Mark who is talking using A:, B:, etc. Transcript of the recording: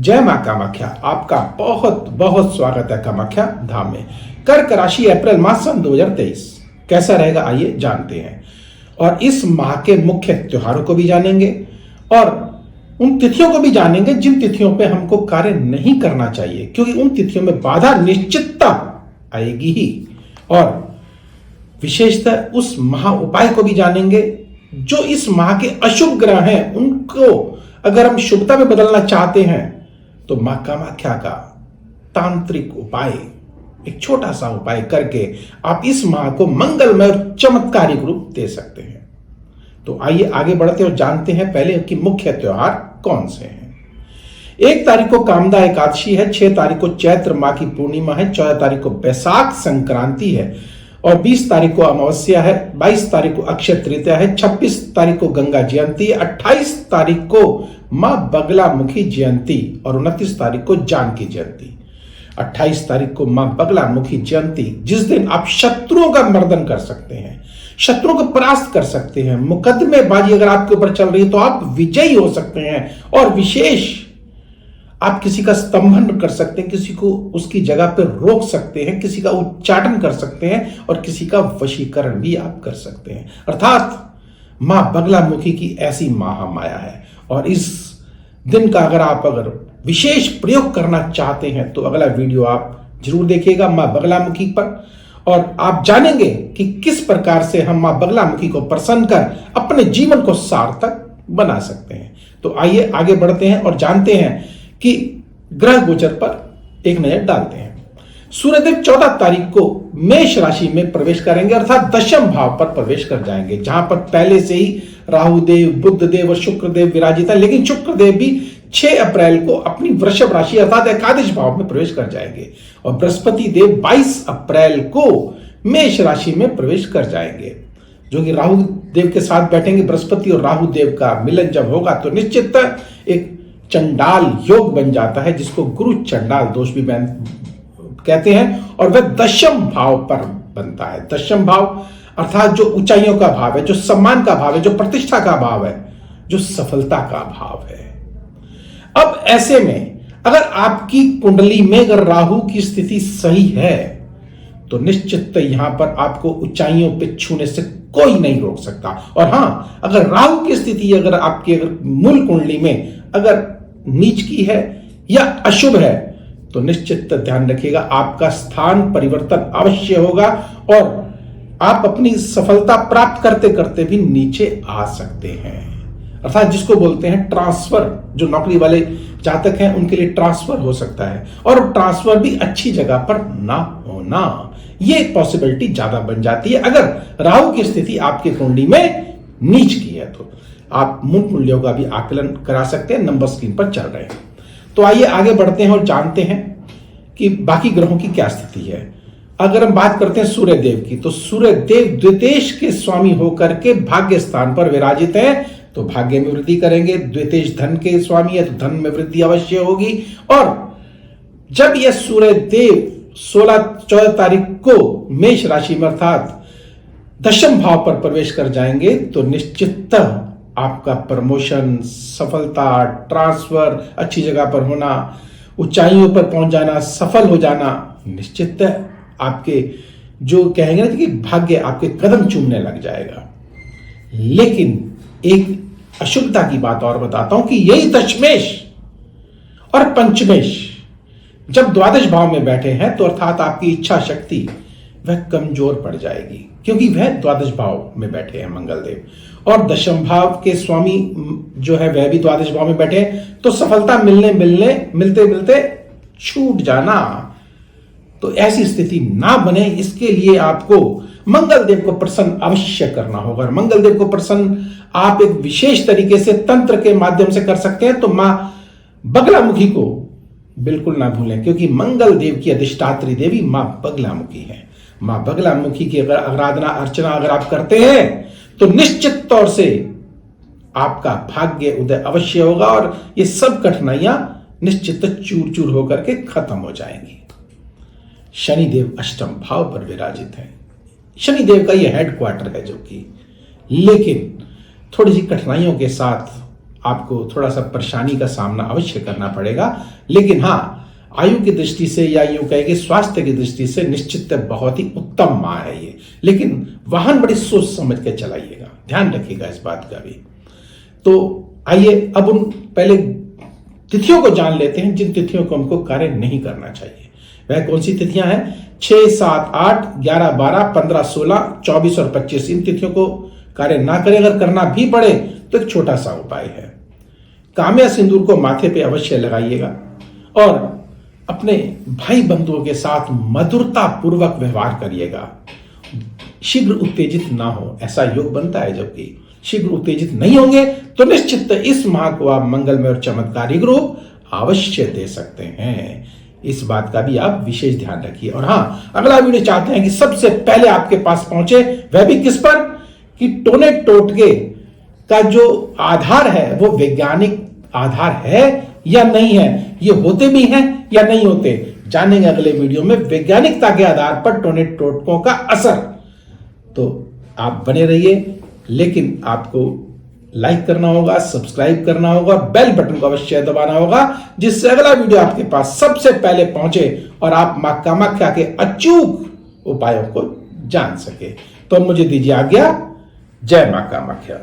A: जय मां कामाख्या। आपका बहुत बहुत स्वागत है कामाख्या धाम में। कर्क राशि अप्रैल माह सन 2023 कैसा रहेगा आइए जानते हैं। और इस माह के मुख्य त्योहारों को भी जानेंगे और उन तिथियों को भी जानेंगे जिन तिथियों पे हमको कार्य नहीं करना चाहिए, क्योंकि उन तिथियों में बाधा निश्चितता आएगी ही। और विशेषतः उस महा उपाय को भी जानेंगे जो इस माह के अशुभ ग्रह हैं, उनको अगर हम शुभता में बदलना चाहते हैं तो मां कामाख्या का तांत्रिक उपाय, एक छोटा सा उपाय करके आप इस माह को मंगलमय और चमत्कारिक रूप दे सकते हैं। तो आइए आगे बढ़ते और जानते हैं पहले कि मुख्य त्योहार कौन से हैं। 1 तारीख को कामदा एकादशी है, 6 तारीख को चैत्र माह की पूर्णिमा है, 14 तारीख को बैसाख संक्रांति है और 20 तारीख को अमावस्या है, 22 तारीख को अक्षय तृतीया है, 26 तारीख को गंगा जयंती है, 28 तारीख को मां बगलामुखी जयंती और 29 तारीख को जानकी जयंती। 28 तारीख को मां बगलामुखी जयंती, जिस दिन आप शत्रुओं का मर्दन कर सकते हैं, शत्रुओं को परास्त कर सकते हैं, मुकदमेबाजी अगर आपके ऊपर चल रही है तो आप विजयी हो सकते हैं और विशेष आप किसी का स्तंभन कर सकते हैं, किसी को उसकी जगह पर रोक सकते हैं, किसी का उच्चाटन कर सकते हैं और किसी का वशीकरण भी आप कर सकते हैं। अर्थात मां बगलामुखी की ऐसी महामाया है। और इस दिन का अगर विशेष प्रयोग करना चाहते हैं तो अगला वीडियो आप जरूर देखिएगा मां बगलामुखी पर, और आप जानेंगे कि किस प्रकार से हम मां बगलामुखी को प्रसन्न कर अपने जीवन को सार्थक बना सकते हैं। तो आइए आगे बढ़ते हैं और जानते हैं कि ग्रह गोचर पर एक नजर डालते हैं। सूर्यदेव 14 तारीख को मेष राशि में प्रवेश करेंगे, अर्थात दशम भाव पर प्रवेश कर जाएंगे, जहां पर पहले से ही राहु देव, बुध देव और शुक्र देव विराजित है। लेकिन शुक्र देव भी 6 अप्रैल को अपनी वृषभ राशि अर्थात एकादश भाव में प्रवेश कर जाएंगे और बृहस्पति देव 22 अप्रैल को मेष राशि में प्रवेश कर जाएंगे, जो कि राहु देव के साथ बैठेंगे। बृहस्पति और राहु देव का मिलन जब होगा तो निश्चित एक चंडाल योग बन जाता है, जिसको गुरु चंडाल दोष भी कहते हैं, और वह दशम भाव पर बनता है। दशम भाव अर्थात जो ऊंचाइयों का भाव है, जो सम्मान का भाव है, जो प्रतिष्ठा का भाव है, जो सफलता का भाव है। अब ऐसे में अगर आपकी कुंडली में अगर राहु की स्थिति सही है तो निश्चित यहां पर आपको ऊंचाइयों पे छूने से कोई नहीं रोक सकता। और हां, अगर राहु की स्थिति अगर आपकी मूल कुंडली में अगर नीच की है या अशुभ है तो निश्चित ध्यान रखिएगा आपका स्थान परिवर्तन अवश्य होगा और आप अपनी सफलता प्राप्त करते करते भी नीचे आ सकते हैं। अर्थात जिसको बोलते हैं ट्रांसफर, जो नौकरी वाले जातक हैं उनके लिए ट्रांसफर हो सकता है, और ट्रांसफर भी अच्छी जगह पर ना होना, ये पॉसिबिलिटी ज्यादा बन जाती है अगर राहु की स्थिति आपकी कुंडली में नीच की है। तो आप मूल मूल्यों का भी आकलन करा सकते हैं, नंबर स्क्रीन पर चल रहे हैं। तो आइए आगे बढ़ते हैं और जानते हैं कि बाकी ग्रहों की क्या स्थिति है। अगर हम बात करते हैं सूर्य देव की, तो सूर्य देव द्वितेश के स्वामी होकर के भाग्य स्थान पर विराजित हैं, तो भाग्य में वृद्धि करेंगे। द्वितेश धन के स्वामी है तो धन में वृद्धि अवश्य होगी। और जब यह सूर्य देव 14 तारीख को मेष राशि में अर्थात दशम भाव पर प्रवेश कर जाएंगे तो निश्चित आपका प्रमोशन, सफलता, ट्रांसफर, अच्छी जगह पर होना, ऊंचाइयों पर पहुंच जाना, सफल हो जाना, निश्चित आपके जो कहेंगे ना कि भाग्य आपके कदम चूमने लग जाएगा। लेकिन एक अशुभता की बात और बताता हूं कि यही दशमेश और पंचमेश जब द्वादश भाव में बैठे हैं तो अर्थात आपकी इच्छा शक्ति वह कमजोर पड़ जाएगी, क्योंकि वह द्वादश भाव में बैठे हैं मंगल देव, और दशम भाव के स्वामी जो है वह भी द्वादश भाव में बैठे हैं, तो सफलता मिलते छूट जाना। तो ऐसी स्थिति ना बने, इसके लिए आपको मंगल देव को प्रसन्न अवश्य करना होगा। मंगल देव को प्रसन्न आप एक विशेष तरीके से तंत्र के माध्यम से कर सकते हैं। तो मां बगलामुखी को बिल्कुल ना भूलें, क्योंकि मंगल देव की अधिष्ठात्री देवी मां बगलामुखी है। मां बगलामुखी की अगर आराधना अर्चना अगर आप करते हैं तो निश्चित तौर से आपका भाग्य उदय अवश्य होगा और ये सब कठिनाइयां निश्चित चूर चूर होकर के खत्म हो जाएंगी। शनिदेव अष्टम भाव पर विराजित है। शनिदेव का यह हेडक्वार्टर है, जो कि लेकिन थोड़ी सी कठिनाइयों के साथ आपको थोड़ा सा परेशानी का सामना अवश्य करना पड़ेगा, लेकिन हाँ, आयु की दृष्टि से या यूं कहेंगे स्वास्थ्य की दृष्टि से निश्चित बहुत ही उत्तम माह है ये। लेकिन वाहन बड़ी सोच समझ के चलाइएगा, ध्यान रखिएगा इस बात का भी। तो आइए अब उन पहले तिथियों को जान लेते हैं जिन तिथियों को हमको कार्य नहीं करना चाहिए। वह कौन सी तिथियां हैं? 6, 7, 8, 11, 12, 15, 16, 24 और 25। इन तिथियों को कार्य ना करें। अगर करना भी पड़े तो एक छोटा सा उपाय है, काम्या सिंदूर को माथे पे अवश्य लगाइएगा और अपने भाई बंधुओं के साथ मधुरता पूर्वक व्यवहार करिएगा। शीघ्र उत्तेजित ना हो, ऐसा योग बनता है। जबकि शीघ्र उत्तेजित नहीं होंगे तो निश्चित इस माह को आप मंगलमय और चमत्कारिक रूप अवश्य दे सकते हैं। इस बात का भी आप विशेष ध्यान रखिए। और हाँ, अगला वीडियो चाहते हैं कि सबसे पहले आपके पास पहुंचे, वह भी किस पर कि टोने टोटके का जो आधार है वो वैज्ञानिक आधार है या नहीं है, ये होते भी हैं या नहीं होते, जानेंगे अगले वीडियो में वैज्ञानिकता के आधार पर टोने टोटकों का असर। तो आप बने रहिए, लेकिन आपको लाइक करना होगा, सब्सक्राइब करना होगा, बेल बटन को अवश्य दबाना होगा, जिससे अगला वीडियो आपके पास सबसे पहले पहुंचे और आप मां कामाख्या के अचूक उपायों को जान सके। तो मुझे दीजिए आज्ञा। जय मां कामाख्या।